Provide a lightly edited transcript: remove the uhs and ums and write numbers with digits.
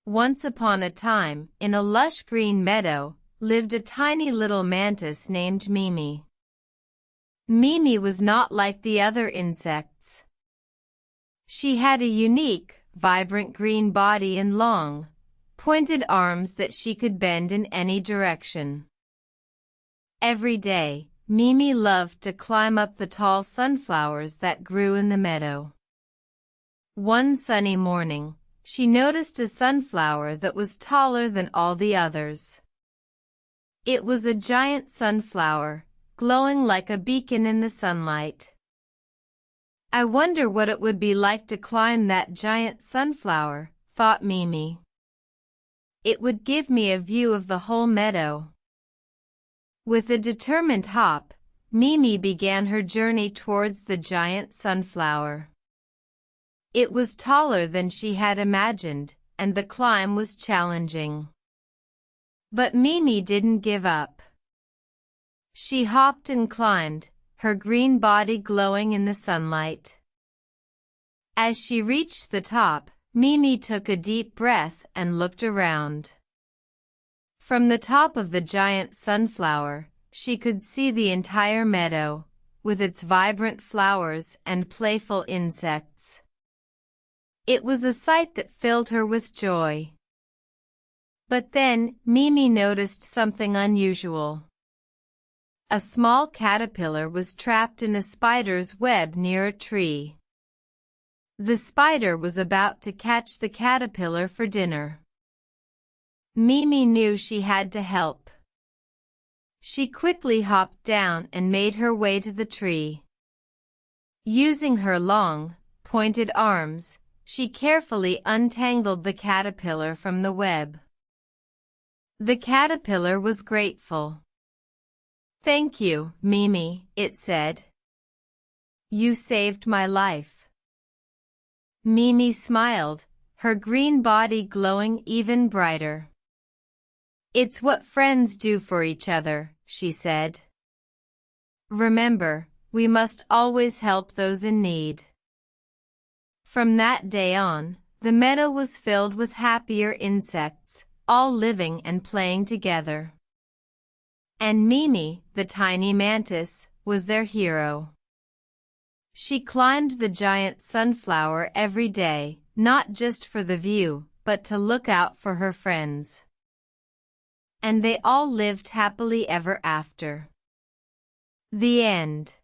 Once upon a time, in a lush green meadow, lived a tiny little mantis named Mimi. Mimi was not like the other insects. She had a unique, vibrant green body and long, pointed arms that she could bend in any direction. Every day, Mimi loved to climb up the tall sunflowers that grew in the meadow. One sunny morning, she noticed a sunflower that was taller than all the others. It was a giant sunflower, glowing like a beacon in the sunlight. "I wonder what it would be like to climb that giant sunflower," thought Mimi. "It would give me a view of the whole meadow." With a determined hop, Mimi began her journey towards the giant sunflower. It was taller than she had imagined, and the climb was challenging. But Mimi didn't give up. She hopped and climbed, her green body glowing in the sunlight. As she reached the top, Mimi took a deep breath and looked around. From the top of the giant sunflower, she could see the entire meadow, with its vibrant flowers and playful insects. It was a sight that filled her with joy. But then, Mimi noticed something unusual. A small caterpillar was trapped in a spider's web near a tree. The spider was about to catch the caterpillar for dinner. Mimi knew she had to help. She quickly hopped down and made her way to the tree. Using her long, pointed arms, she carefully untangled the caterpillar from the web. The caterpillar was grateful. "Thank you, Mimi," it said. "You saved my life." Mimi smiled, her green body glowing even brighter. "It's what friends do for each other," she said. "Remember, we must always help those in need." From that day on, the meadow was filled with happier insects, all living and playing together. And Mimi, the tiny mantis, was their hero. She climbed the giant sunflower every day, not just for the view, but to look out for her friends. And they all lived happily ever after. The end.